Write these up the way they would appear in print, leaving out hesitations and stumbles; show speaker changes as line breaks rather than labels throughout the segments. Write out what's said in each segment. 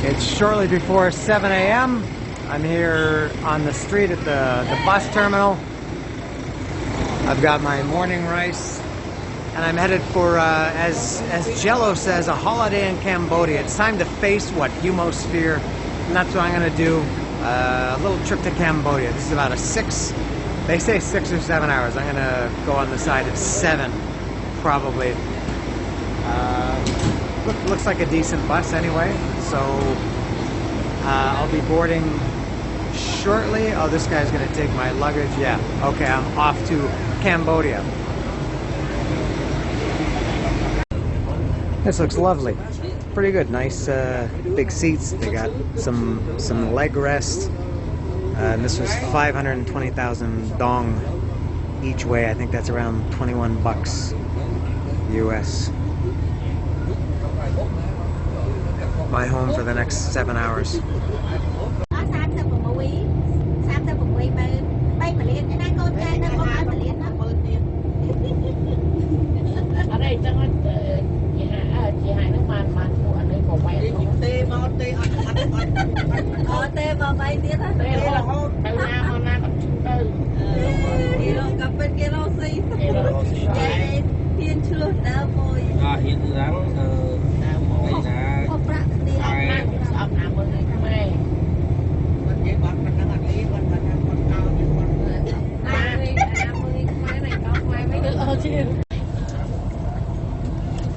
It's shortly before 7 a.m. I'm here on the street at the bus terminal. I've got my morning rice, and I'm headed for, as Jello says, a holiday in Cambodia. It's time to face what humans fear, and that's what I'm going to do. A little trip to Cambodia. This is about they say 6 or 7 hours. I'm going to go on the side of 7, probably. Looks like a decent bus anyway, so I'll be boarding shortly. Oh, this guy's going to take my luggage. Yeah, okay, I'm off to Cambodia. This looks lovely. Pretty good. Nice big seats. They got some leg rest. And this was 520,000 dong each way. I think that's around 21 bucks US. My home for the next 7 hours.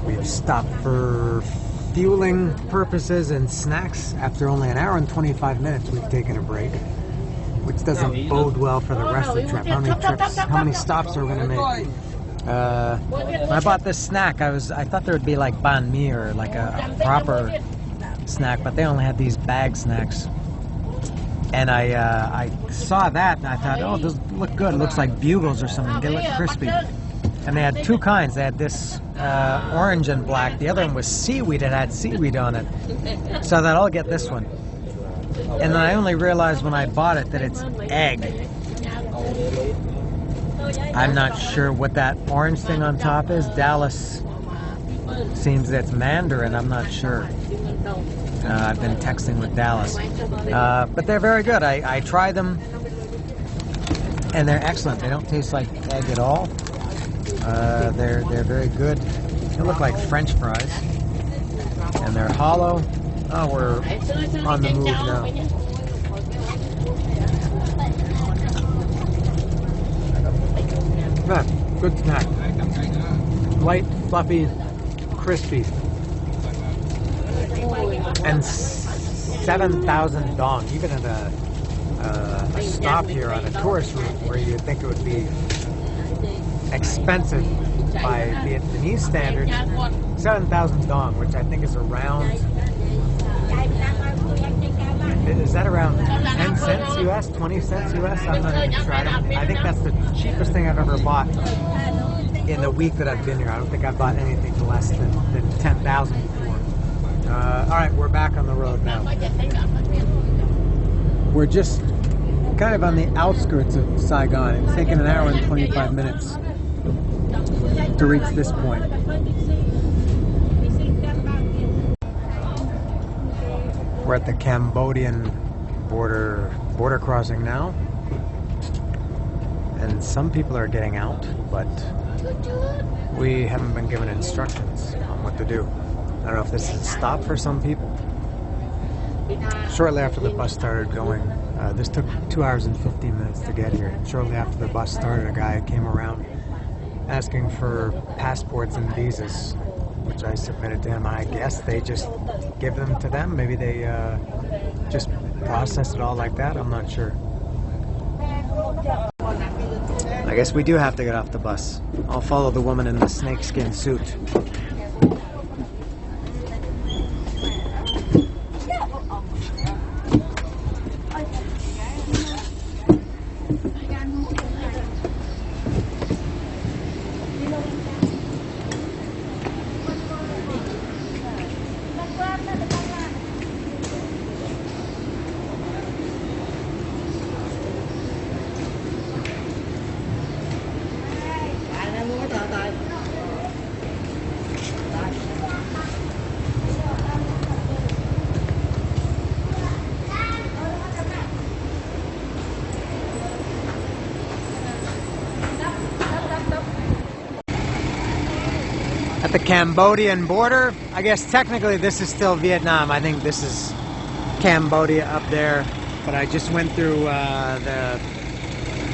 We have stopped for fueling purposes and snacks. After only an hour and 25 minutes, we've taken a break, which doesn't bode well for the rest of the trip. How many stops are we going to make? When I bought this snack, I thought there would be like banh mi or like a proper snack, but they only had these bag snacks. And I saw that and I thought, oh, those look good. It looks like bugles or something. They look crispy. And they had 2 kinds. They had this orange and black. The other one was seaweed. It had seaweed on it. So I thought, I'll get this one. And then I only realized when I bought it that it's egg. I'm not sure what that orange thing on top is. Dallas seems that it's Mandarin. I'm not sure. I've been texting with Dallas. But they're very good. I tried them, and they're excellent. They don't taste like egg at all. They're very good. They look like French fries, and they're hollow. Oh, we're on the move now. Good snack. Light, fluffy, crispy. And 7,000 dong, even at a stop here on a tourist route where you'd think it would be expensive by Vietnamese standards. 7,000 dong, which I think is around, is that around 10 cents US, 20 cents US? I'm not even sure. I think that's the cheapest thing I've ever bought in the week that I've been here. I don't think I've bought anything for less than 10,000 before. Alright, we're back on the road now. We're just kind of on the outskirts of Saigon. It's taken an hour and 25 minutes to reach this point. We're at the Cambodian border crossing now, and some people are getting out, but we haven't been given instructions on what to do. I don't know if this is a stop for some people. Shortly after the bus started going, this took 2 hours and 15 minutes to get here. Shortly after the bus started, a guy came around asking for passports and visas, which I submitted to him. I guess they just give them to them. Maybe they just process it all like that. I'm not sure. I guess we do have to get off the bus. I'll follow the woman in the snakeskin suit. Cambodian border. I guess technically this is still Vietnam. I think this is Cambodia up there. But I just went through the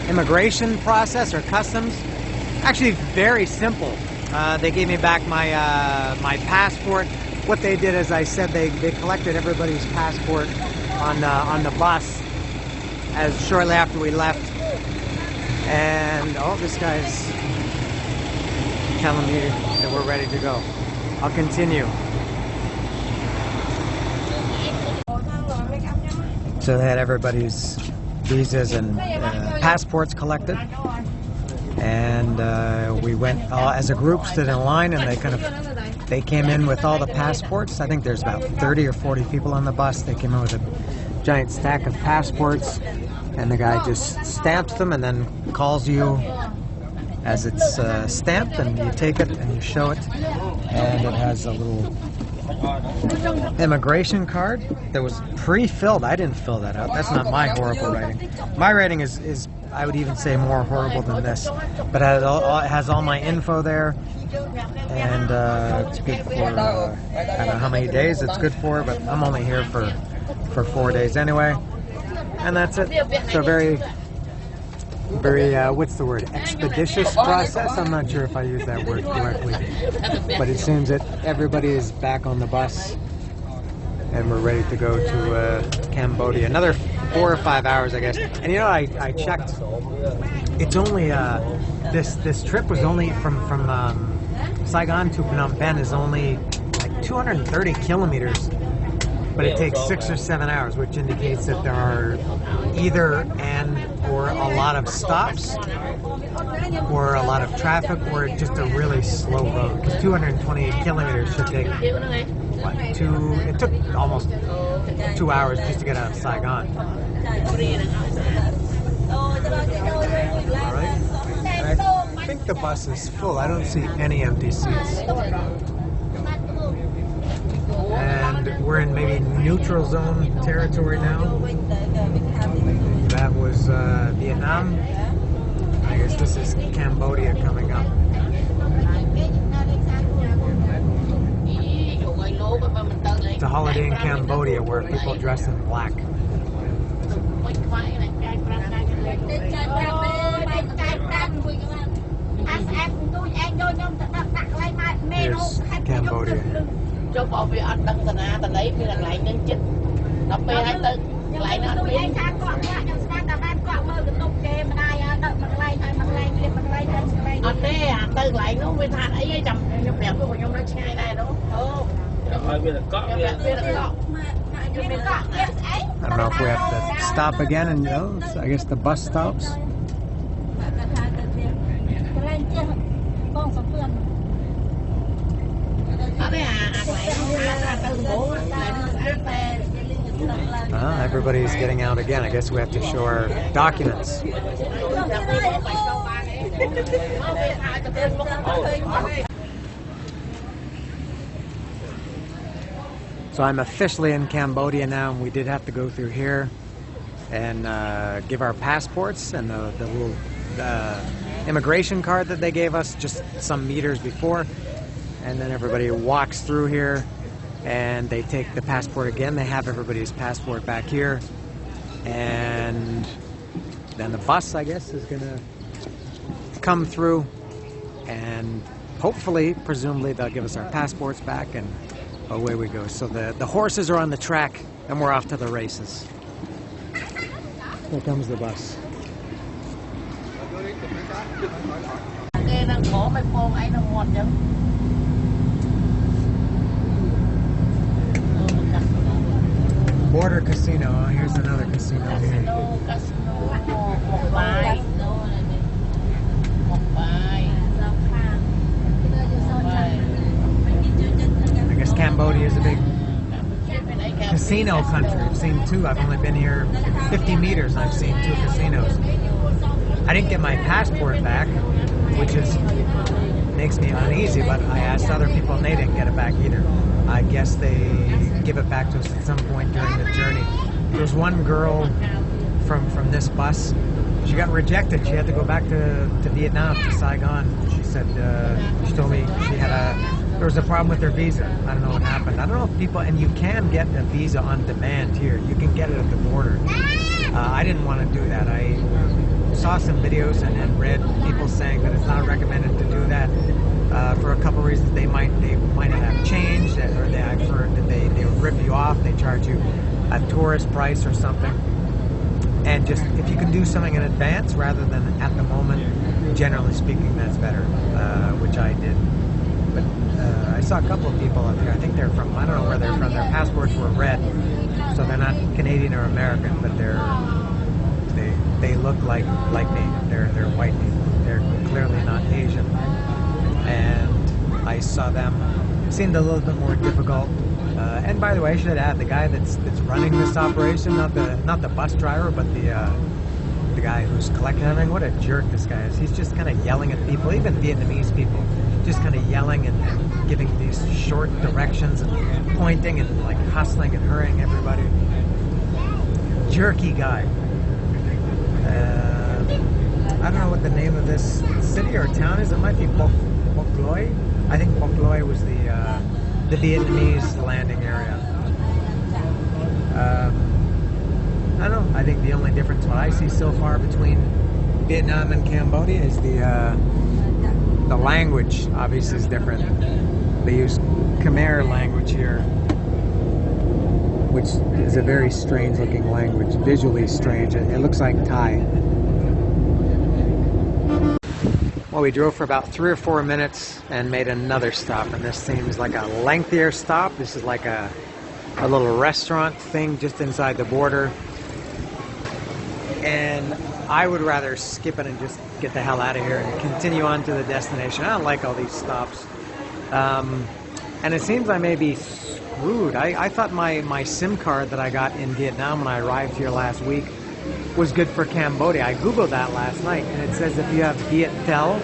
immigration process or customs. Actually very simple. They gave me back my my passport. What they did, as I said, they collected everybody's passport on the bus as shortly after we left. And oh, this guy's telling me that we're ready to go. I'll continue. So they had everybody's visas and passports collected, and we went as a group, stood in line, and they came in with all the passports. I think there's about 30 or 40 people on the bus. They came in with a giant stack of passports, and the guy just stamps them and then calls you as it's stamped, and you take it and you show it, and it has a little immigration card that was pre-filled. I didn't fill that out. That's not my horrible writing. My writing is I would even say more horrible than this, but it has all my info there, and it's good for I don't know how many days it's good for, but I'm only here for 4 days anyway, and that's it. So very what's the word, expeditious process. I'm not sure if I use that word correctly, but it seems that everybody is back on the bus and we're ready to go to Cambodia. Another 4 or 5 hours, I guess. And you know, I checked, it's only this trip was only from Saigon to Phnom Penh is only like 230 kilometers, but it takes 6 or 7 hours, which indicates that there are either or a lot of stops, or a lot of traffic, or just a really slow road. Because 228 kilometers should take, what, it took almost 2 hours just to get out of Saigon. Alright, I think the bus is full. I don't see any empty seats. And we're in maybe neutral zone territory now. That was Vietnam. I guess this is Cambodia coming up. It's a holiday in Cambodia where people dress in black. Here's Cambodia. I don't know if we have to stop again, and so I guess the bus stops. Everybody's getting out again. I guess we have to show our documents. So I'm officially in Cambodia now, and we did have to go through here and give our passports and the little immigration card that they gave us just some meters before. And then everybody walks through here and they take the passport again. They have everybody's passport back here. And then the bus, I guess, is gonna come through, and hopefully, presumably, they'll give us our passports back, and away we go. So the horses are on the track and we're off to the races. Here comes the bus. Border casino. Oh, here's another casino here. I guess Cambodia is a big casino country. I've seen two. I've only been here 50 meters and I've seen 2 casinos. I didn't get my passport back, which makes me uneasy, but I asked other people and they didn't get it back either. I guess they give it back to us at some point during the journey. There was one girl from this bus. She got rejected. She had to go back to Vietnam, to Saigon. She said, she told me she had there was a problem with their visa. I don't know what happened. I don't know if people, and you can get a visa on demand here. You can get it at the border. I didn't want to do that. I saw some videos and read people saying that it's not recommended to do that for a couple reasons. They might not have changed, or I've heard that they would rip you off. They charge you a tourist price or something. And just, if you can do something in advance rather than at the moment, generally speaking, that's better, which I did. But I saw a couple of people up here. I think they're from, I don't know where they're from. Their passports were red, so they're not Canadian or American, but they look like me. They're white people. They're clearly not Asian. And I saw them. It seemed a little bit more difficult. And by the way, I should add, the guy that's running this operation, not the bus driver, but the guy who's collecting everything. What a jerk this guy is. He's just kind of yelling at people, even Vietnamese people, just kind of yelling and giving these short directions and pointing and like hustling and hurrying everybody. Jerky guy. I don't know what the name of this city or town is. It might be Bok Loi. I think Bok Loi was the Vietnamese landing area. I don't know. I think the only difference what I see so far between Vietnam and Cambodia is the language. Obviously is different. They use Khmer language here, which is a very strange looking language. Visually strange. It looks like Thai. Well, we drove for about 3 or 4 minutes and made another stop, and this seems like a lengthier stop. This is like a little restaurant thing just inside the border, and I would rather skip it and just get the hell out of here and continue on to the destination. I don't like all these stops, and it seems I may be screwed. I thought my SIM card that I got in Vietnam when I arrived here last week was good for Cambodia. I googled that last night, and it says if you have Viettel,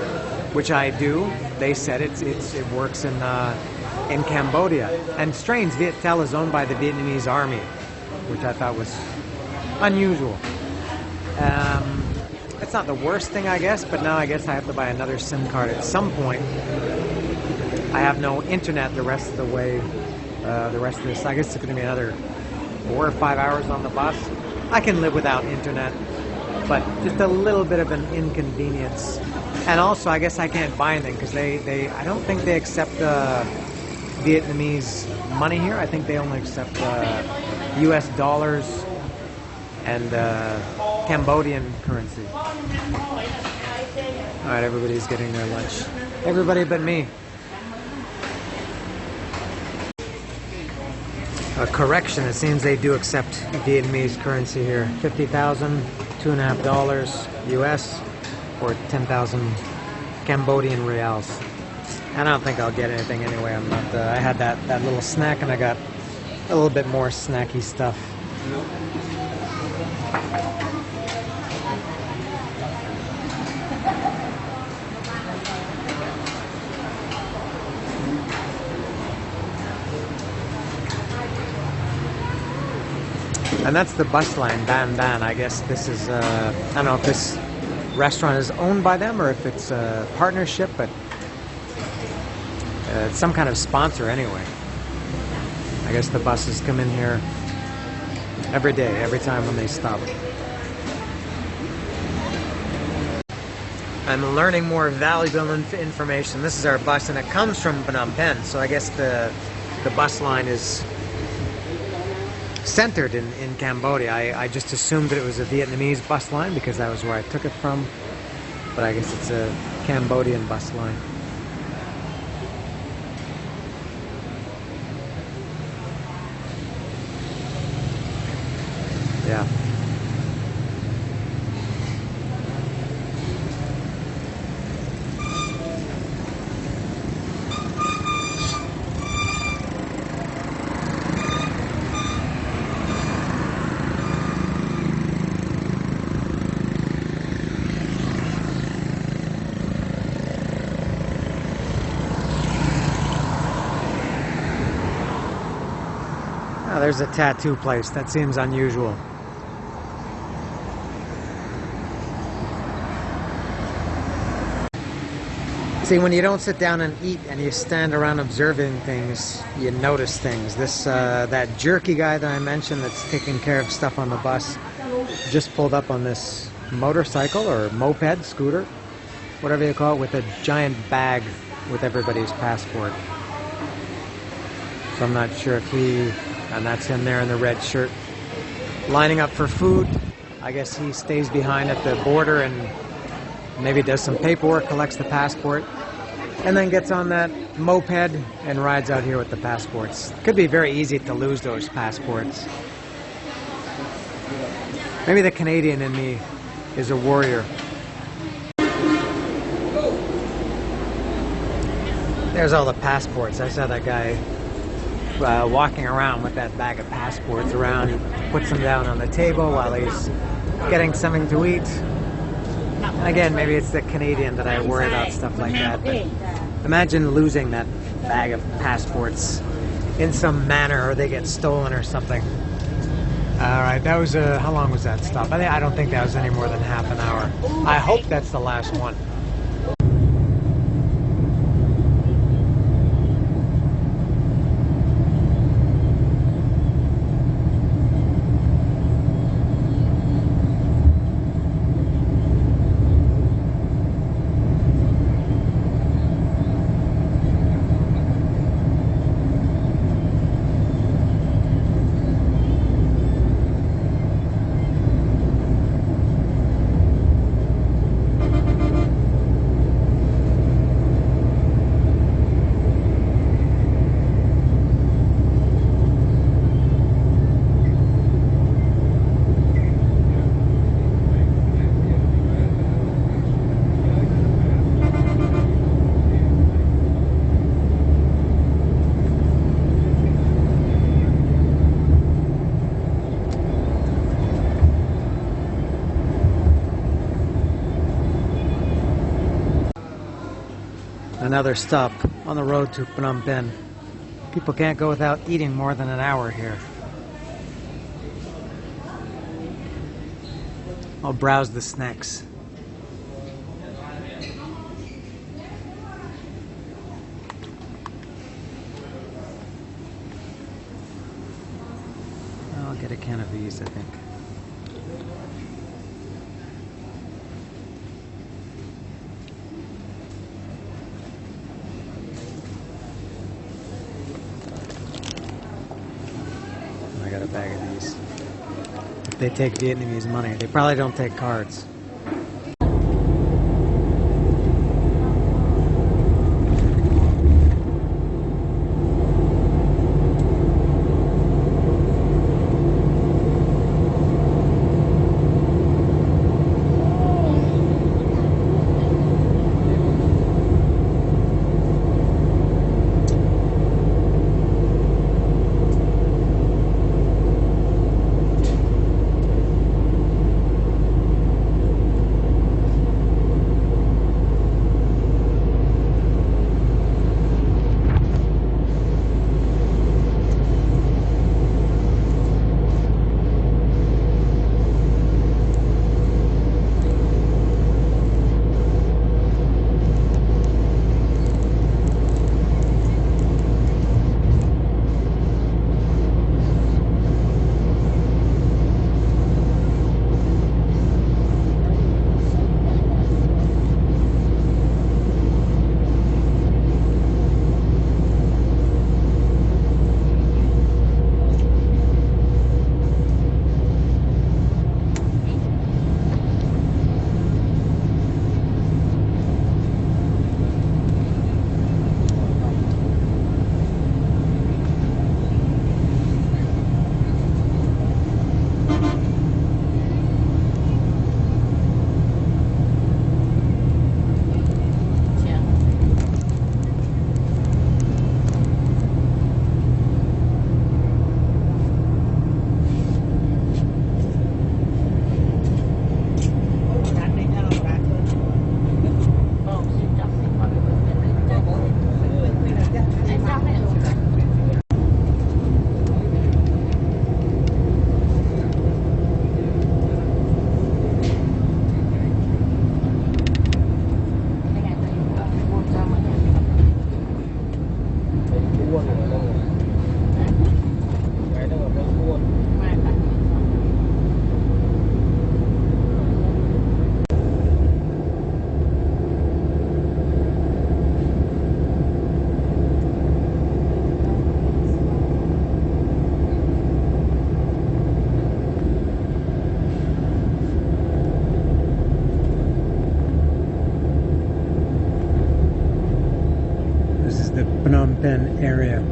which I do, they said it works in Cambodia. And strange, Viettel is owned by the Vietnamese army, which I thought was unusual. It's not the worst thing, I guess, but now I guess I have to buy another SIM card at some point. I have no internet the rest of the way, the rest of this. I guess it's going to be another 4 or 5 hours on the bus. I can live without internet, but just a little bit of an inconvenience. And also, I guess I can't buy anything because I don't think they accept Vietnamese money here. I think they only accept US dollars and Cambodian currency. All right, everybody's getting their lunch. Everybody but me. Correction, it seems they do accept Vietnamese currency here. 50,000, $2.50 US, or 10,000 Cambodian reals. And I don't think I'll get anything anyway. I'm not. I had that little snack, and I got a little bit more snacky stuff. And that's the bus line, Ban Ban. I guess this is, I don't know if this restaurant is owned by them or if it's a partnership, but it's some kind of sponsor anyway. I guess the buses come in here every day, every time when they stop. I'm learning more valuable information. This is our bus, and it comes from Phnom Penh, so I guess the bus line is centered in Cambodia. I just assumed that it was a Vietnamese bus line because that was where I took it from, but I guess it's a Cambodian bus line. Yeah. Oh, there's a tattoo place. That seems unusual. See, when you don't sit down and eat and you stand around observing things, you notice things. This that jerky guy that I mentioned that's taking care of stuff on the bus just pulled up on this motorcycle or moped, scooter, whatever you call it, with a giant bag with everybody's passport. So I'm not sure if and that's him there in the red shirt, lining up for food. I guess he stays behind at the border and maybe does some paperwork, collects the passport, and then gets on that moped and rides out here with the passports. Could be very easy to lose those passports. Maybe the Canadian in me is a warrior. There's all the passports. I saw that guy walking around with that bag of passports around. He puts them down on the table while he's getting something to eat. And again, maybe it's the Canadian that I worry about stuff like that. But imagine losing that bag of passports in some manner, or they get stolen or something. All right, that was how long was that stop? I don't think that was any more than half an hour. I hope that's the last one. Another stop on the road to Phnom Penh. People can't go without eating more than an hour here. I'll browse the snacks. I'll get a can of these, I think. I got a bag of these. If they take Vietnamese money, they probably don't take cards. Saigon area.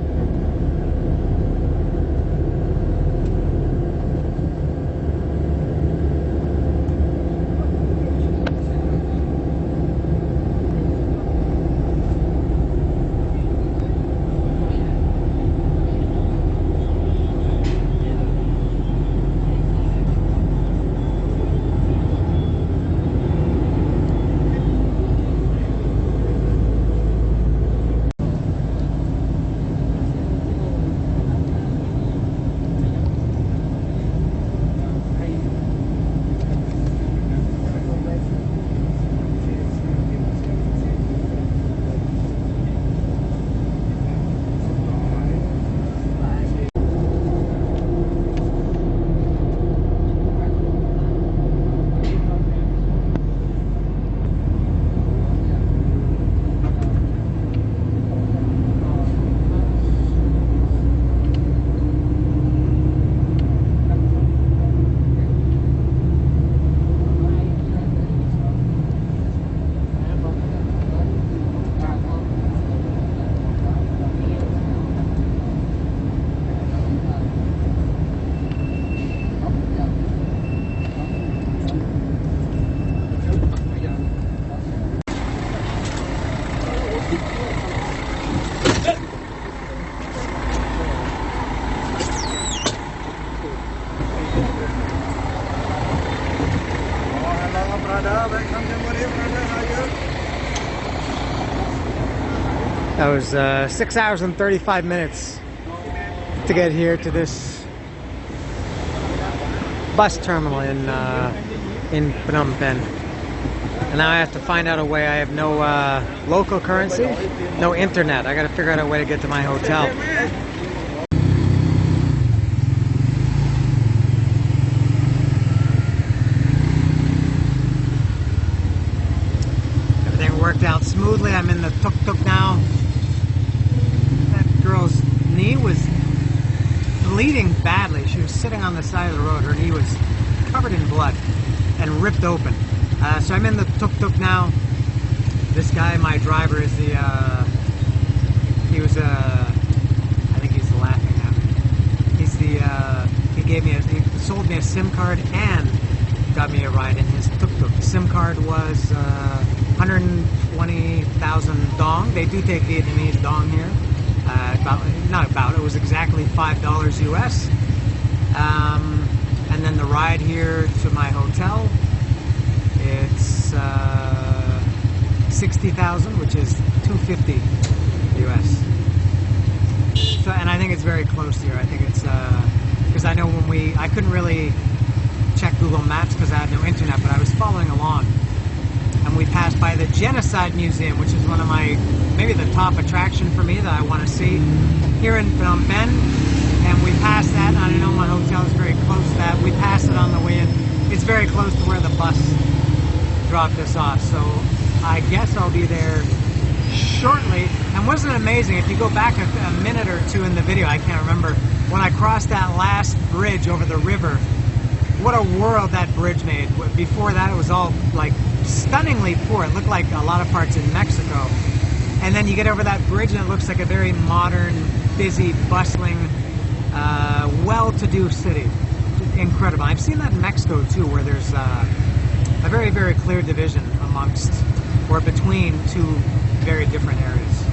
That was 6 hours and 35 minutes to get here to this bus terminal in Phnom Penh. And now I have to find out a way. I have no local currency, no internet. I got to figure out a way to get to my hotel. Everything worked out smoothly. I'm in the tuk-tuk now. That girl's knee was bleeding badly. She was sitting on the side of the road. Her knee was covered in blood and ripped open. So I'm in the tuk-tuk now. This guy, my driver, is the, I think he's laughing at me. He's the, he sold me a SIM card and got me a ride in his tuk-tuk. The SIM card was 120,000 dong. They do take Vietnamese dong here. It was exactly $5 US. And then the ride here to my hotel, it's 60,000, which is $250 US. So, and I think it's very close here. I think it's because I know I couldn't really check Google Maps because I had no internet, but I was following along, and we passed by the Genocide Museum, which is one of maybe the top attraction for me that I want to see here in Phnom Penh. And we passed that. I know my hotel is very close to that. We passed it on the way in. It's very close to where the bus dropped us off, so I guess I'll be there shortly. And wasn't it amazing? If you go back a minute or two in the video, I can't remember, when I crossed that last bridge over the river, what a world that bridge made. Before that, it was all like stunningly poor. It looked like a lot of parts in Mexico. And then you get over that bridge and it looks like a very modern, busy, bustling, well-to-do city. Incredible. I've seen that in Mexico too, where there's a very, very clear division amongst, or between, two very different areas.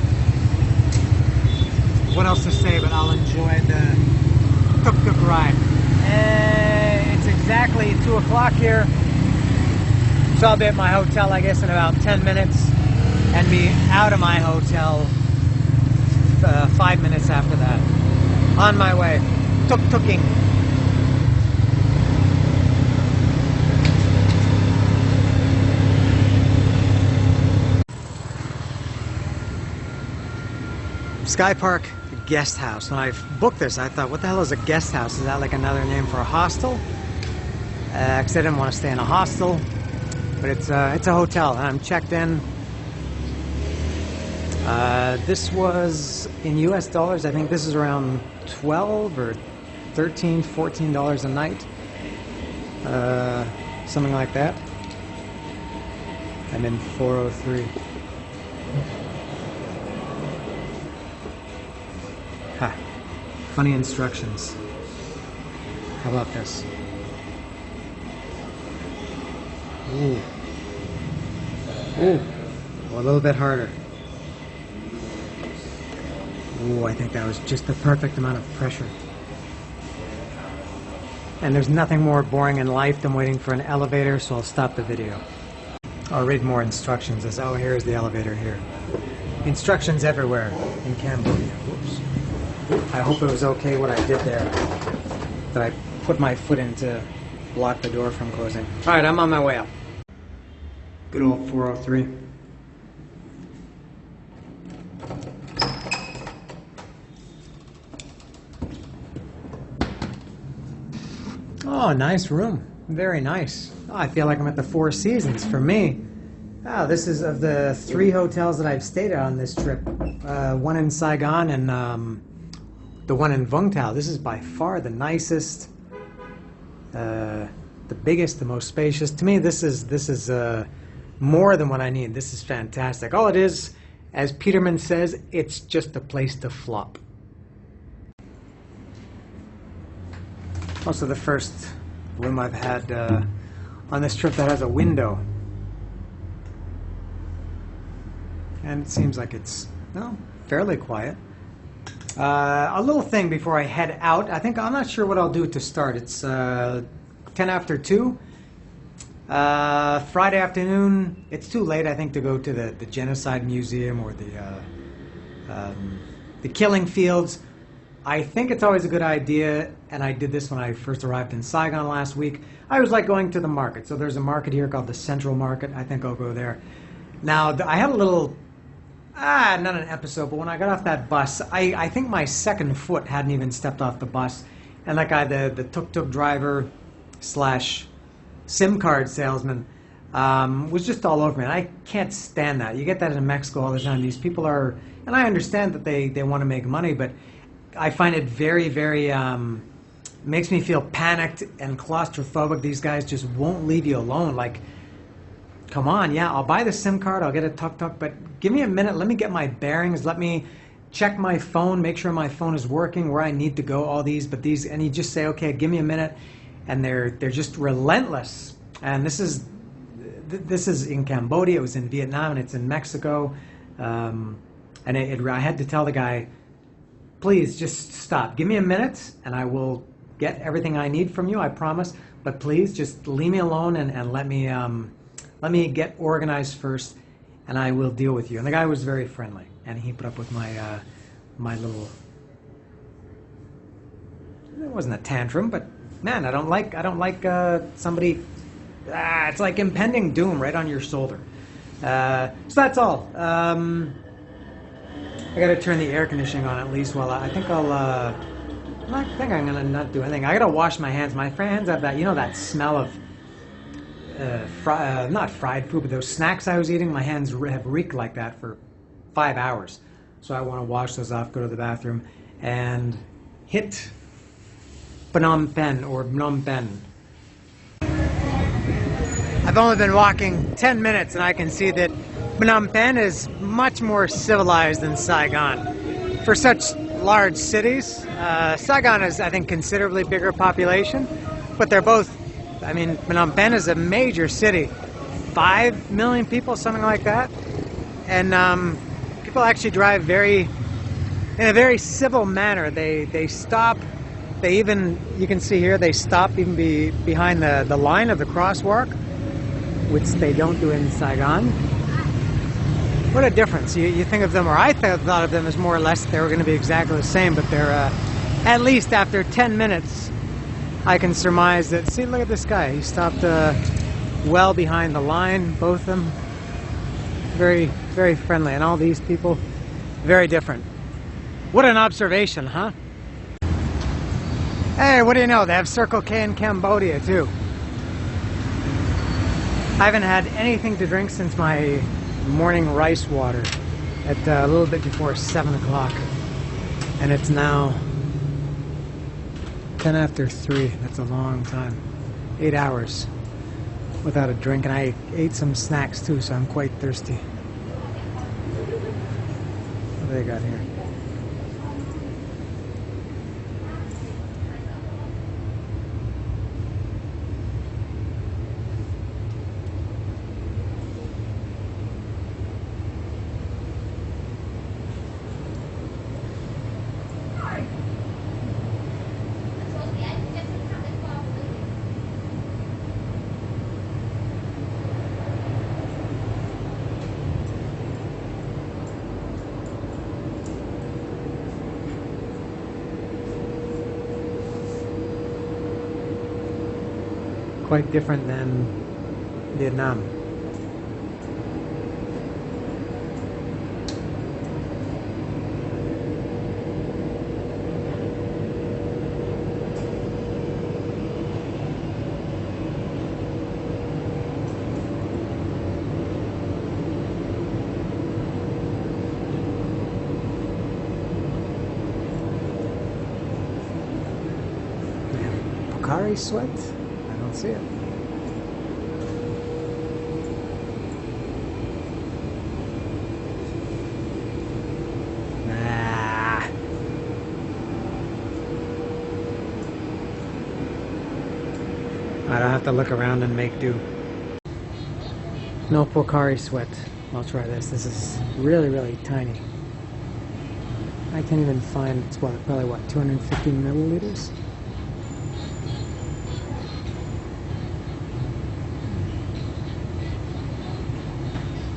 What else to say, but I'll enjoy the tuk-tuk ride. It's exactly 2 o'clock here, so I'll be at my hotel, I guess, in about 10 minutes, and be out of my hotel 5 minutes after that. On my way, tuk-tuking. Sky Park Guest House. When I booked this, I thought, what the hell is a guest house? Is that like another name for a hostel? Because I didn't want to stay in a hostel, but it's a hotel, and I'm checked in. This was in US dollars. I think this is around $12 or $13, $14 a night, something like that. I'm in 403. funny instructions. How about this? Ooh. Ooh. Well, a little bit harder. Ooh, I think that was just the perfect amount of pressure. And there's nothing more boring in life than waiting for an elevator, so I'll stop the video. I'll read more instructions as, oh, here's the elevator here. Instructions everywhere in Cambodia. Whoops. I hope it was okay what I did there. That I put my foot in to block the door from closing. Alright, I'm on my way up. Good old 403. Oh, nice room. Very nice. Oh, I feel like I'm at the Four Seasons. For me, oh, this is of the 3 hotels that I've stayed at on this trip. One in Saigon and the one in Vung Tau. This is by far the nicest, the biggest, the most spacious. To me, this is more than what I need. This is fantastic. All it is, as Peterman says, it's just a place to flop. Also the first room I've had on this trip that has a window. And it seems like it's, well, fairly quiet. A little thing before I head out. I'm not sure what I'll do to start. It's 10 after 2. Friday afternoon, it's too late, I think, to go to the Genocide Museum or the Killing Fields. I think it's always a good idea, and I did this when I first arrived in Saigon last week. I always like going to the market. So there's a market here called the Central Market. I think I'll go there. Now, I had a little, not an episode, but when I got off that bus, I think my second foot hadn't even stepped off the bus. And that guy, the tuk-tuk driver / SIM card salesman, was just all over me. And I can't stand that. You get that in Mexico all the time. These people are, and I understand that they want to make money, but I find it very, very, makes me feel panicked and claustrophobic. These guys just won't leave you alone. Like, come on, yeah, I'll buy the SIM card, I'll get a tuk-tuk, but give me a minute, let me get my bearings, let me check my phone, make sure my phone is working, where I need to go, all these, and you just say, okay, give me a minute, and they're just relentless. And this is in Cambodia, it was in Vietnam, and it's in Mexico, and I had to tell the guy, please just stop, give me a minute, and I will get everything I need from you, I promise, but please just leave me alone and let me get organized first, and I will deal with you. And the guy was very friendly, and he put up with my my little. It wasn't a tantrum, but man, I don't like somebody. It's like impending doom right on your shoulder. So that's all. I got to turn the air conditioning on at least while I think I'll. I think I'm gonna not do anything. I got to wash my hands. My hands have that, that smell of. Not fried food, but those snacks I was eating, my hands have reeked like that for 5 hours. So I want to wash those off, go to the bathroom, and hit Phnom Penh or Phnom Penh. I've only been walking 10 minutes and I can see that Phnom Penh is much more civilized than Saigon. For such large cities, Saigon is, I think, considerably bigger population, but they're both, Phnom Penh is a major city, 5 million people, something like that, and people actually drive in a very civil manner. They stop. They even, you can see here, they stop even behind the line of the crosswalk, which they don't do in Saigon. What a difference! You think of them, or I thought of them as more or less they were going to be exactly the same, but they're at least after 10 minutes. I can surmise that, see, look at this guy. He stopped well behind the line, both of them. Very, very friendly. And all these people, very different. What an observation, huh? Hey, what do you know? They have Circle K in Cambodia, too. I haven't had anything to drink since my morning rice water at a little bit before 7 o'clock. And it's now 10 after 3, that's a long time. 8 hours without a drink, and I ate some snacks too, so I'm quite thirsty. What do they got here? quite different than Vietnam. Pocari Sweat? I don't see it. Nah. I don't have to look around and make do. No Pocari Sweat. I'll try this. This is really, really tiny. I can't even find, it's what, probably what, 250 milliliters?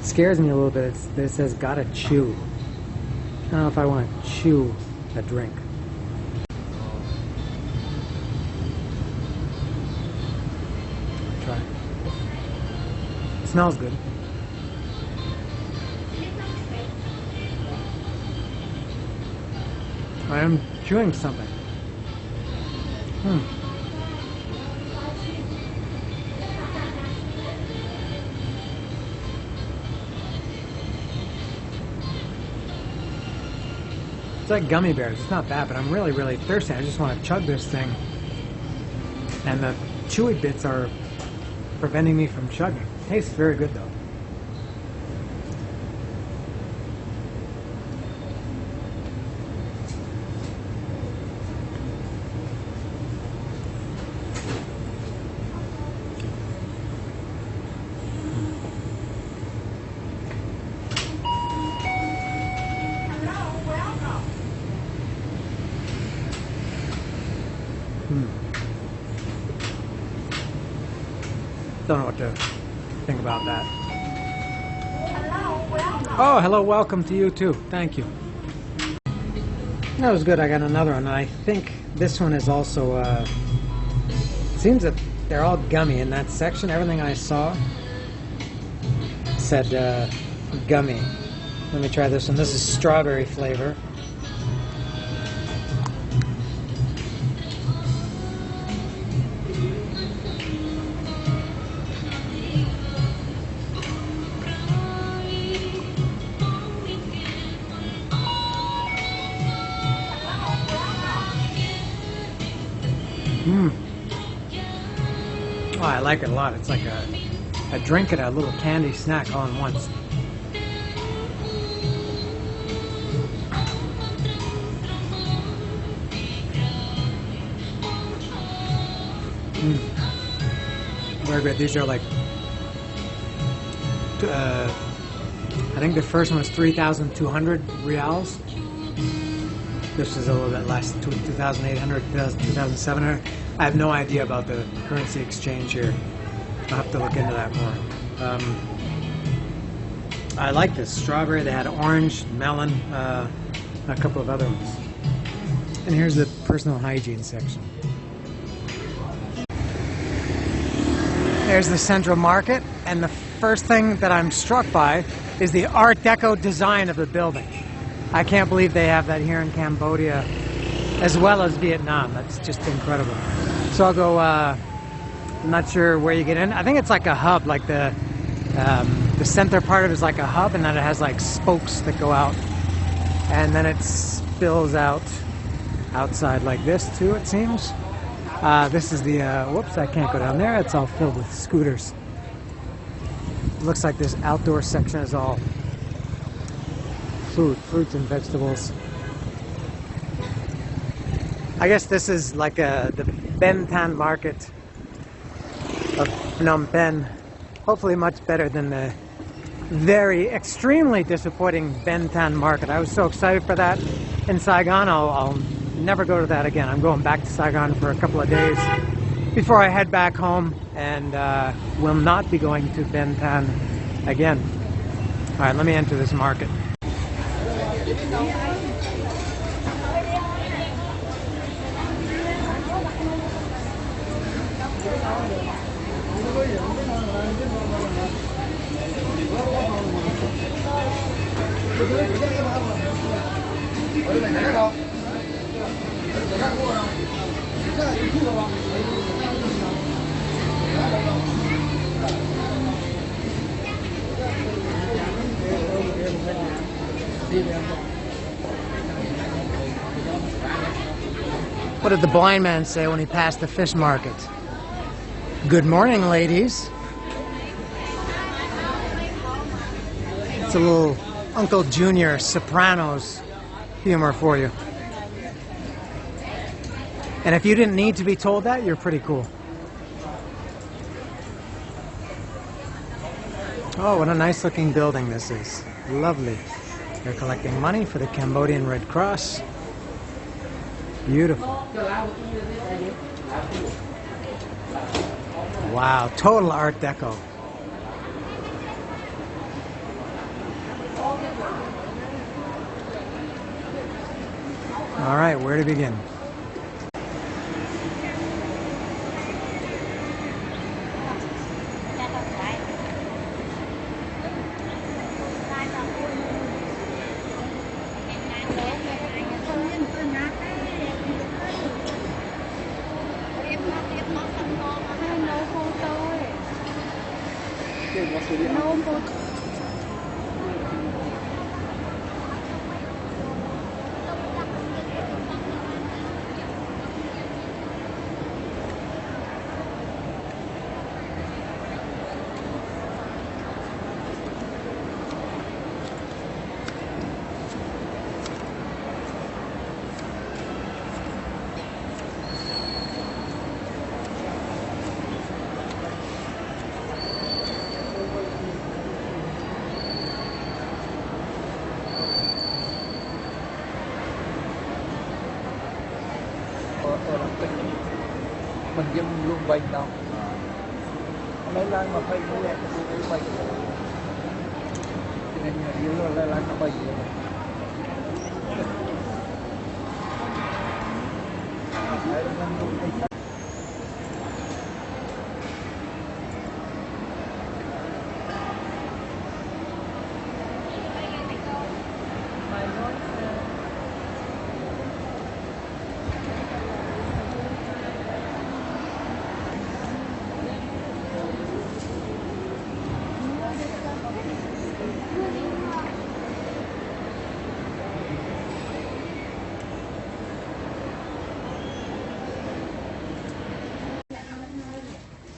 Scares me a little bit. It says gotta chew. I don't know if I want to chew a drink. Try it. It smells good. I am chewing something. It's like gummy bears. It's not bad, but I'm really, really thirsty. I just want to chug this thing. And the chewy bits are preventing me from chugging. It tastes very good, though. Don't know what to think about that. Oh, hello, welcome to you too. Thank you. That was good. I got another one. I think this one is also, it seems that they're all gummy in that section. Everything I saw said gummy. Let me try this one. This is strawberry flavor. Oh, I like it a lot. It's like a drink and a little candy snack all in once. Very good. These are like, I think the first one was 3,200 reals. This is a little bit less, 2,800, 2,700. I have no idea about the currency exchange here. I'll have to look into that more. I like this strawberry. They had orange, melon, a couple of other ones. And here's the personal hygiene section. There's the central market, and the first thing that I'm struck by is the Art Deco design of the building. I can't believe they have that here in Cambodia as well as Vietnam. That's just incredible. So I'll go, I'm not sure where you get in. I think it's like a hub, like the center part of it is like a hub, and then it has like spokes that go out. And then it spills out outside like this too, it seems. This is the, whoops, I can't go down there. It's all filled with scooters. It looks like this outdoor section is all fruits and vegetables. I guess this is like the Ben Thanh market of Phnom Penh. Hopefully much better than the very extremely disappointing Ben Thanh market. I was so excited for that in Saigon. I'll never go to that again. I'm going back to Saigon for a couple of days before I head back home, and will not be going to Ben Thanh again. All right, let me enter this market. What did the blind man say when he passed the fish market? Good morning, ladies. It's a little Uncle Junior Sopranos humor for you. And if you didn't need to be told that, you're pretty cool. Oh, what a nice looking building this is. Lovely. They're collecting money for the Cambodian Red Cross. Beautiful. Wow, total Art Deco. All right, where to begin?
Mình dân luôn bình đâu lấy lan mà phải mua lại cái bình cho nên là lấy lan nó bình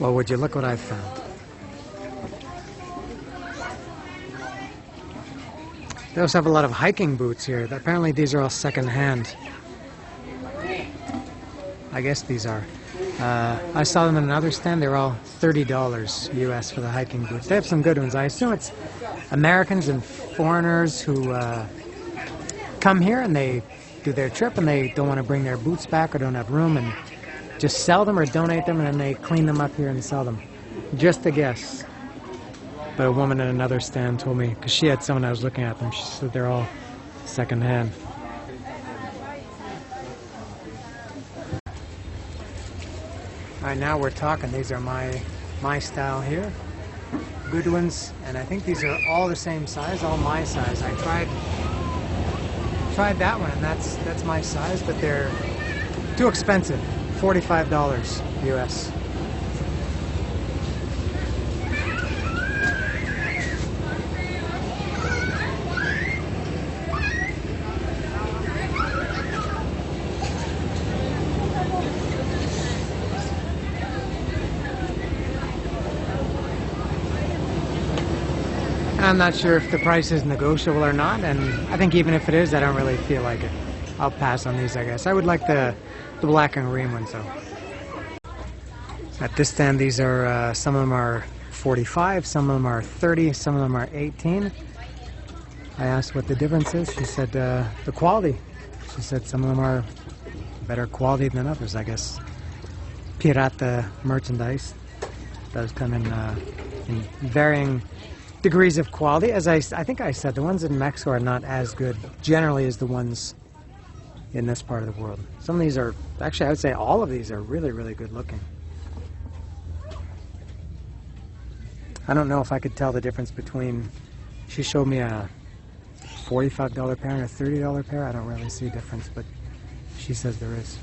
Well, would you look what I found? They also have a lot of hiking boots here. Apparently these are all second-hand. I guess these are. I saw them in another stand. They were all $30 US for the hiking boots. They have some good ones. I assume it's Americans and foreigners who come here and they do their trip and they don't want to bring their boots back or don't have room and just sell them or donate them, and then they clean them up here and sell them. Just a guess. But a woman at another stand told me, because she had someone I was looking at them, she said they're all second-hand. Alright, now we're talking. These are my style here. Good ones, and I think these are all the same size, all my size. I tried that one, and that's my size, but they're too expensive. $45 US. I'm not sure if the price is negotiable or not, and I think even if it is, I don't really feel like it. I'll pass on these, I guess. I would like the black and green ones, though. At this stand, these are, some of them are 45, some of them are 30, some of them are 18. I asked what the difference is. She said the quality. She said some of them are better quality than others, I guess. Pirata merchandise does come in varying degrees of quality. As I think I said, the ones in Mexico are not as good generally as the ones in this part of the world. Some of these are, actually I would say all of these are really, really good looking. I don't know if I could tell the difference between, she showed me a $45 pair and a $30 pair. I don't really see a difference, but she says there is.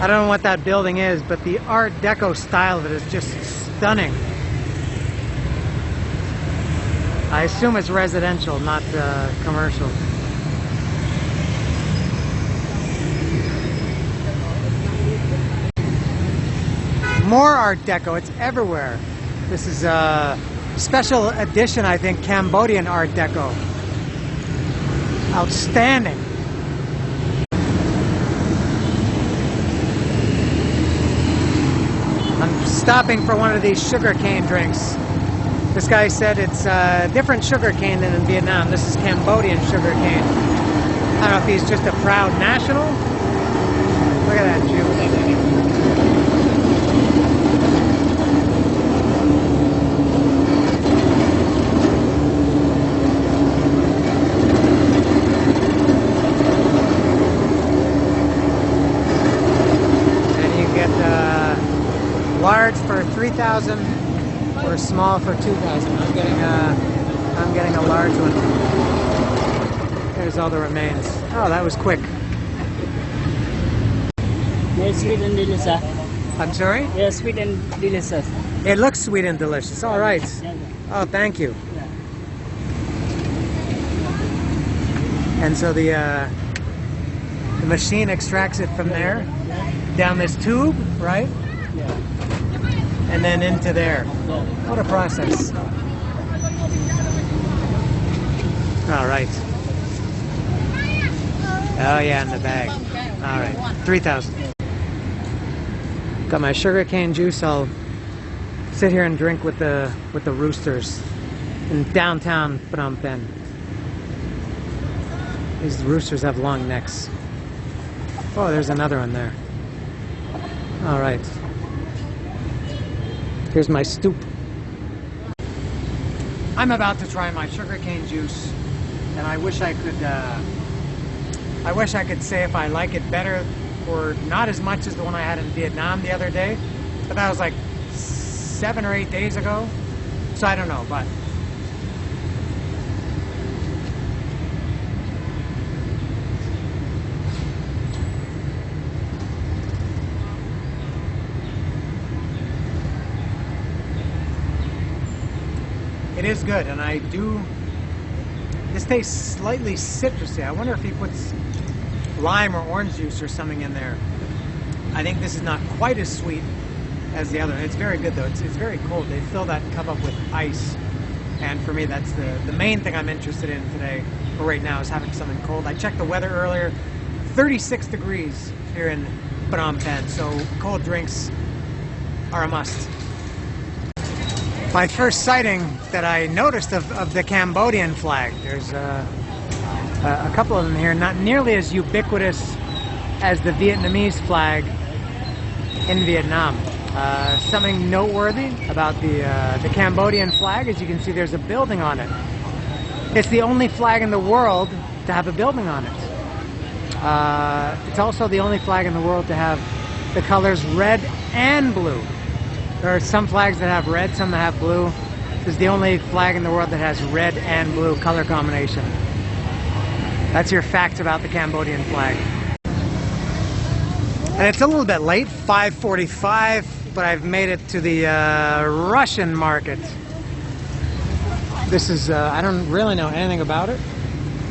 don't know what that building is, but the Art Deco style of it is just stunning. I assume it's residential, not commercial. More Art Deco, it's everywhere. This is a special edition, I think, Cambodian Art Deco. Outstanding. I'm stopping for one of these sugarcane drinks. This guy said it's different sugarcane than in Vietnam. This is Cambodian sugarcane. I don't know if he's just a proud national. Look at that juice. Large for 3,000 or small for 2,000. I'm getting a large one. There's all the remains. Oh, that was quick.
It's sweet and delicious.
I'm sorry?
Yeah, sweet and delicious.
It looks sweet and delicious. All right. Oh, thank you. And so the machine extracts it from there down this tube, right?
Yeah.
And then into there. What a process. All right. Oh yeah, in the bag. All right, 3,000. Got my sugarcane juice. I'll sit here and drink with the roosters in downtown Phnom Penh. These roosters have long necks. Oh, there's another one there. All right. Here's my stoop. I'm about to try my sugarcane juice, and I wish I could say if I like it better or not as much as the one I had in Vietnam the other day, but that was like 7 or 8 days ago, so I don't know, but it is good, and this tastes slightly citrusy. I wonder if he puts lime or orange juice or something in there. I think this is not quite as sweet as the other. It's very good though. It's very cold. They fill that cup up with ice, and for me that's the main thing I'm interested in today, or right now, is having something cold. I checked the weather earlier, 36 degrees here in Phnom Penh, so cold drinks are a must. My first sighting that I noticed of the Cambodian flag. There's a couple of them here, not nearly as ubiquitous as the Vietnamese flag in Vietnam. Something noteworthy about the Cambodian flag, as you can see, there's a building on it. It's the only flag in the world to have a building on it. It's also the only flag in the world to have the colors red and blue. There are some flags that have red, some that have blue. This is the only flag in the world that has red and blue color combination. That's your fact about the Cambodian flag. And it's a little bit late, 5:45, but I've made it to the Russian market. This is, I don't really know anything about it.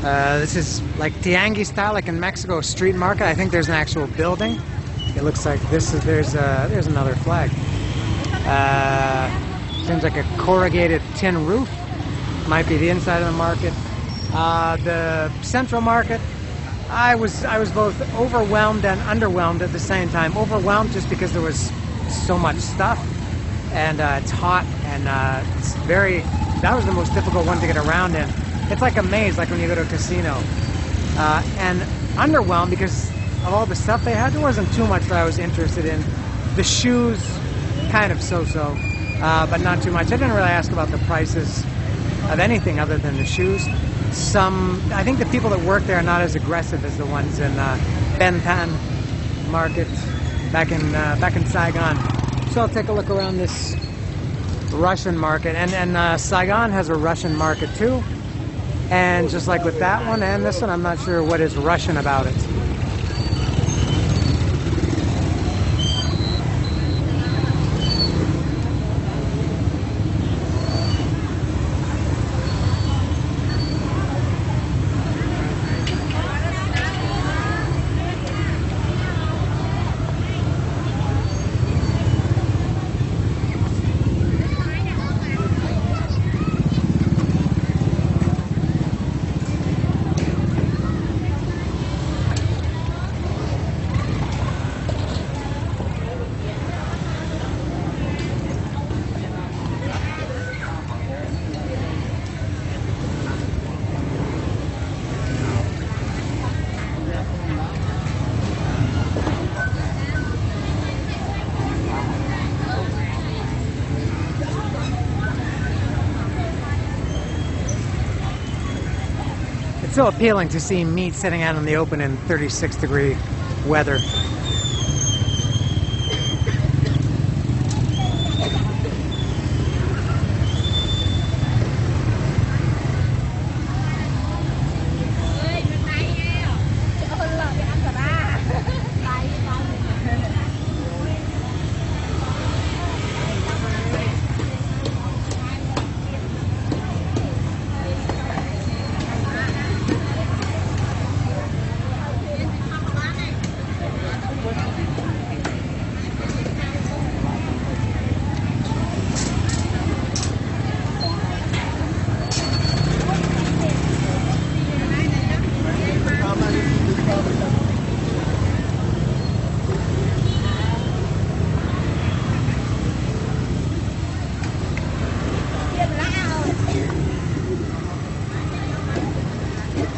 This is like Tianguis style, like in Mexico, street market. I think there's an actual building. It looks like there's another flag. Seems like a corrugated tin roof. Might be the inside of the market. The central market, I was both overwhelmed and underwhelmed at the same time. Overwhelmed just because there was so much stuff, and it's hot, and that was the most difficult one to get around in. It's like a maze, like when you go to a casino. And underwhelmed because of all the stuff they had. There wasn't too much that I was interested in. The shoes, kind of so-so, but not too much. I didn't really ask about the prices of anything other than the shoes. I think the people that work there are not as aggressive as the ones in Phnom Penh market back in Saigon. So I'll take a look around this Russian market, and Saigon has a Russian market too. And just like with that one and this one, I'm not sure what is Russian about it. so appealing to see meat sitting out in the open in 36-degree weather.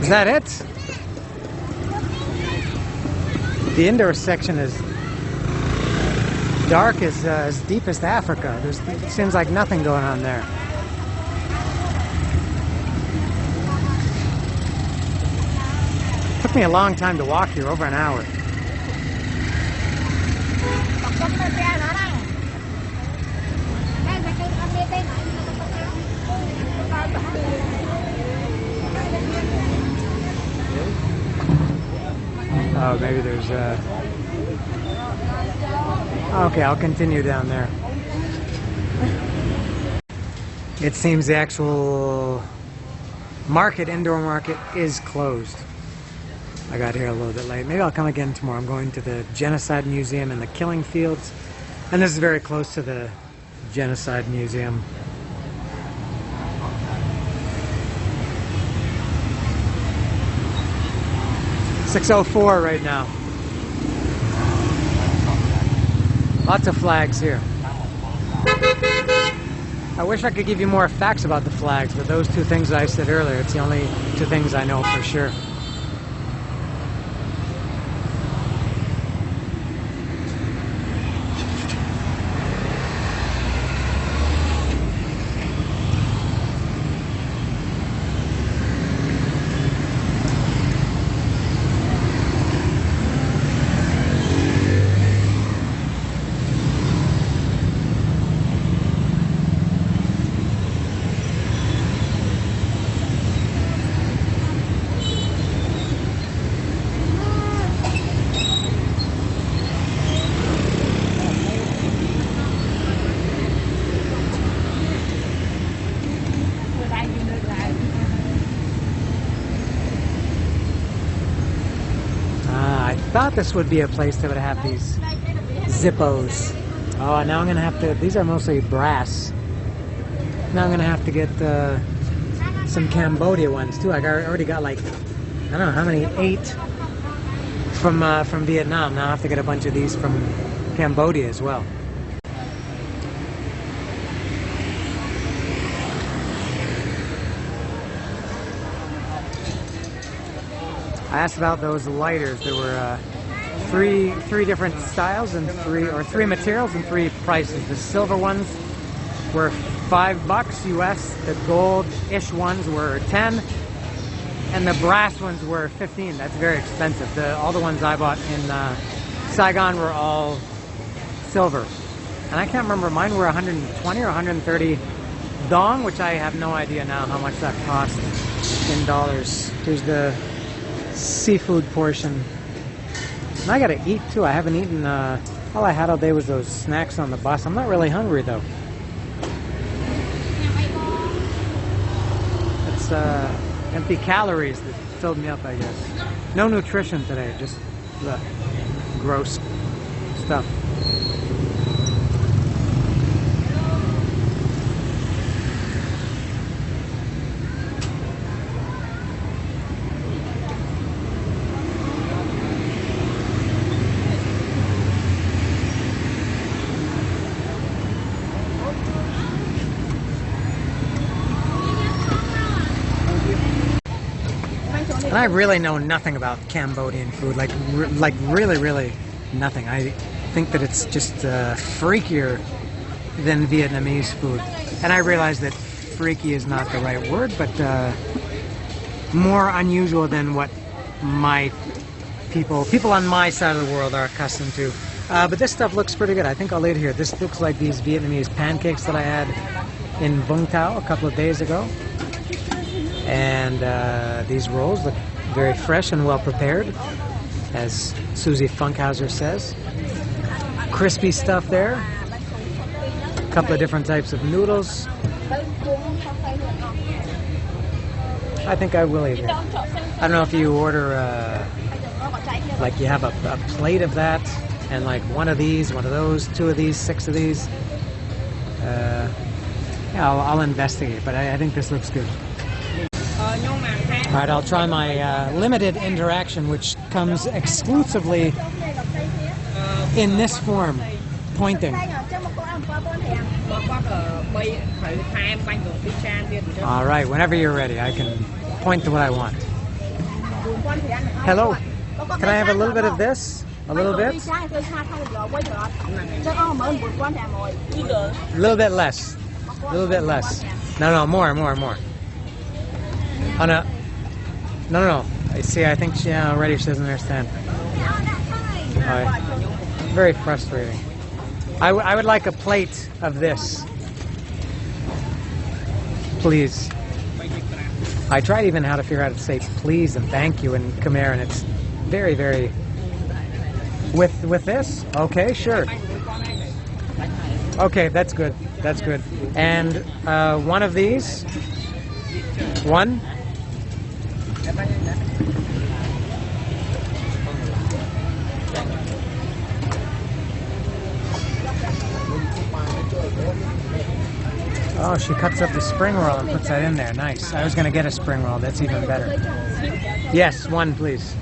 Is that it? The indoor section is dark as deepest Africa. It seems like nothing going on there. It took me a long time to walk here, over an hour. Oh, maybe there's okay, I'll continue down there. It seems the actual market, indoor market, is closed. I got here a little bit late. Maybe I'll come again tomorrow. I'm going to the Genocide Museum and the Killing Fields. And this is very close to the Genocide Museum. .604 right now. Lots of flags here. I wish I could give you more facts about the flags, but those two things I said earlier, it's the only two things I know for sure. I thought this would be a place that would have these Zippos. Oh, now I'm gonna have to, these are mostly brass. Now I'm gonna have to get some Cambodia ones too. I already got like, I don't know how many, 8 from Vietnam. Now I have to get a bunch of these from Cambodia as well. I asked about those lighters. There were three different styles and three materials and 3 prices. The silver ones were $5 US. The gold-ish ones were 10, and the brass ones were 15. That's very expensive. All the ones I bought in Saigon were all silver, and I can't remember. Mine were 120 or 130 dong, which I have no idea now how much that cost in dollars. Here's the seafood portion. And I gotta eat too. I haven't eaten, all I had all day was those snacks on the bus. I'm not really hungry though. It's empty calories that filled me up, I guess. No nutrition today, just gross stuff. And I really know nothing about Cambodian food, like really nothing. I think that it's just freakier than Vietnamese food. And I realize that freaky is not the right word, but more unusual than what my people on my side of the world are accustomed to. But this stuff looks pretty good. I think I'll eat it here. This looks like these Vietnamese pancakes that I had in Vung Tau a couple of days ago. And these rolls look very fresh and well prepared, as Susie Funkhauser says. Crispy stuff there. A couple of different types of noodles. I think I will eat it. I don't know if you order, like you have a plate of that, and like one of these, one of those, two of these, six of these. Yeah, I'll investigate, but I think this looks good. All right, I'll try my limited interaction, which comes exclusively in this form, pointing. All right, whenever you're ready, I can point to what I want. Hello, can I have a little bit of this? A little bit? A little bit less. A little bit less. No, more. Oh, no. No. I see, I think she already she doesn't understand. All right. Very frustrating. I would like a plate of this. Please. I tried even how to figure out how to say please and thank you in Khmer, and it's very, very... With this? Okay, sure. Okay, that's good. That's good. And one of these? One? Oh, she cuts up the spring roll and puts that in there. Nice. I was going to get a spring roll. That's even better. Yes, one, please.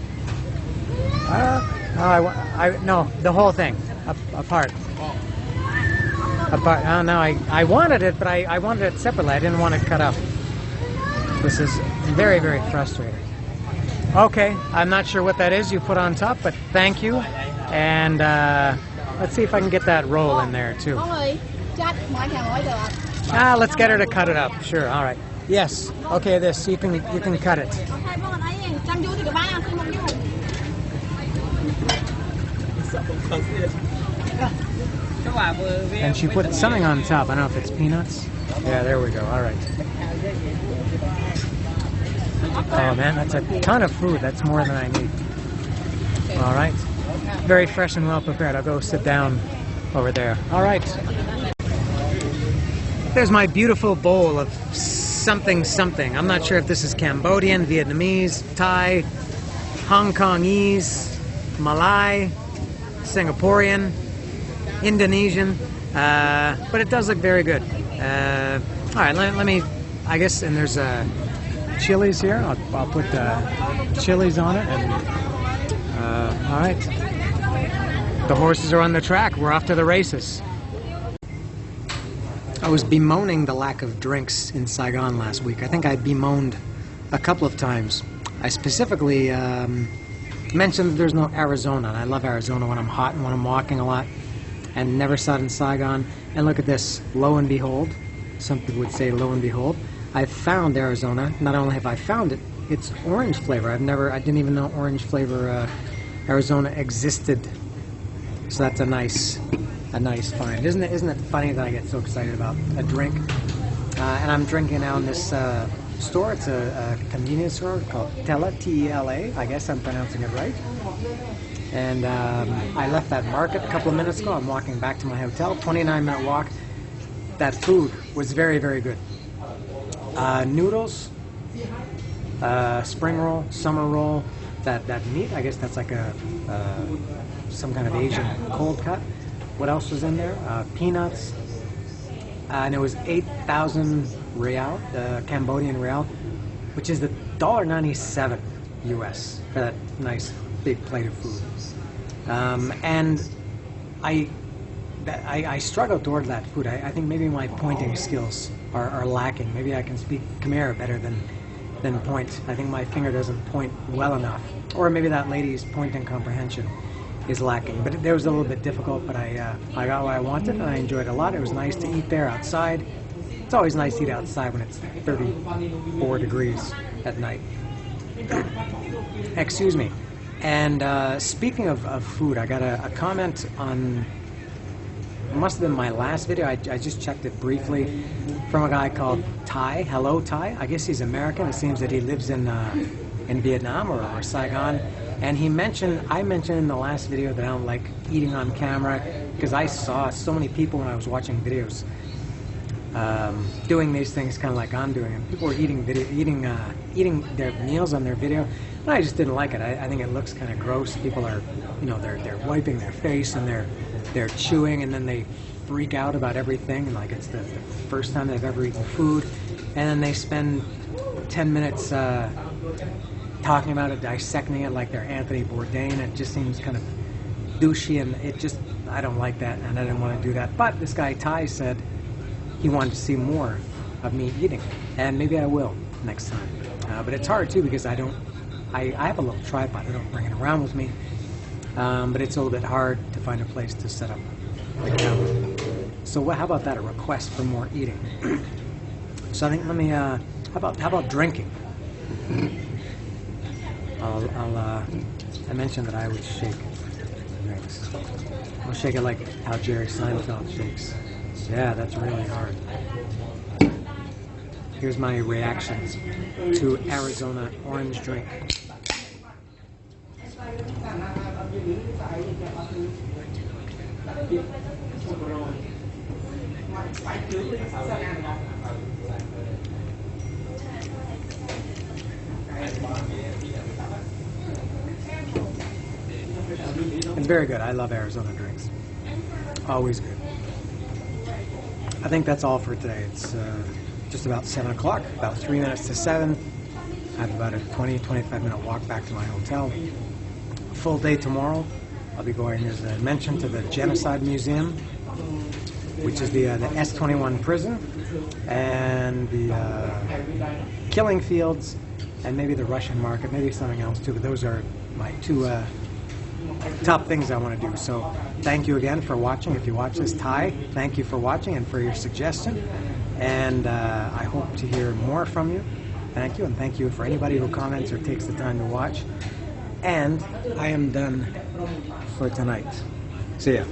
No, the whole thing. Apart. Oh, no, I wanted it, but I wanted it separately. I didn't want it cut up. This is very, very frustrating. Okay, I'm not sure what that is you put on top, but thank you. And let's see if I can get that roll in there, too. Let's get her to cut it up. Sure, all right. Yes, okay, this, you can cut it. And she put something on top. I don't know if it's peanuts. Yeah, there we go. All right. Oh, man, that's a ton of food. That's more than I need. All right. Very fresh and well prepared. I'll go sit down over there. All right. There's my beautiful bowl of something. I'm not sure if this is Cambodian, Vietnamese, Thai, Hong Kongese, Malay, Singaporean, Indonesian, but it does look very good. All right, let me, I guess, and there's chilies here. I'll put chilies on it. And, all right, the horses are on the track. We're off to the races. I was bemoaning the lack of drinks in Saigon last week. I think I bemoaned a couple of times. I specifically mentioned that there's no Arizona. And I love Arizona when I'm hot and when I'm walking a lot, and never saw it in Saigon. And look at this, lo and behold, some people would say lo and behold, I've found Arizona. Not only have I found it, it's orange flavor. I didn't even know orange flavor Arizona existed. So that's a nice find. Isn't it funny that I get so excited about a drink? And I'm drinking now in this store. It's a convenience store called Tela, T-E-L-A. I guess I'm pronouncing it right. And I left that market a couple of minutes ago. I'm walking back to my hotel, 29-minute walk. That food was very, very good. Noodles, spring roll, summer roll, that meat, I guess that's like some kind of Asian cold cut. What else was in there? Peanuts, and it was 8,000 real, Cambodian real, which is the $1.97 US for that nice big plate of food. And I struggled to order that food. I think maybe my pointing skills are lacking. Maybe I can speak Khmer better than point. I think my finger doesn't point well enough. Or maybe that lady's pointing comprehension is lacking. But it was a little bit difficult, but I got what I wanted, and I enjoyed it a lot. It was nice to eat there outside. It's always nice to eat outside when it's 34 degrees at night. Excuse me. And speaking of food, I got a comment on, it must have been my last video, I just checked it briefly, from a guy called Ty. Hello, Ty. I guess he's American. It seems that he lives in Vietnam or Saigon. And I mentioned in the last video that I don't like eating on camera, because I saw so many people when I was watching videos doing these things kind of like I'm doing, and people were eating their meals on their video, and I just didn't like it. I think it looks kind of gross. People are, they're wiping their face and they're chewing, and then they freak out about everything, and like it's the first time they've ever eaten food, and then they spend 10 minutes talking about it, dissecting it like they're Anthony Bourdain. It just seems kind of douchey, and I don't like that, and I didn't want to do that. But this guy Ty said he wanted to see more of me eating, and maybe I will next time. But it's hard too, because I have a little tripod. I don't bring it around with me, but it's a little bit hard to find a place to set up the camera. So how about that? A request for more eating. So I think how about drinking? I mentioned that I would shake drinks. I'll shake it like how Jerry Seinfeld shakes. Yeah, that's really hard. Here's my reactions to Arizona orange drink. It's very good. I love Arizona drinks. Always good. I think that's all for today. It's just about 7 o'clock, about 3 minutes to 7. I have about a 20-25 minute walk back to my hotel. Full day tomorrow. I'll be going, as I mentioned, to the Genocide Museum, which is the S-21 prison, and the killing fields, and maybe the Russian market, maybe something else too, but those are my two top things I want to do. So thank you again for watching. If you watch this, Ty, thank you for watching and for your suggestion, and I hope to hear more from you. Thank you, and thank you for anybody who comments or takes the time to watch. And I am done for tonight. See ya.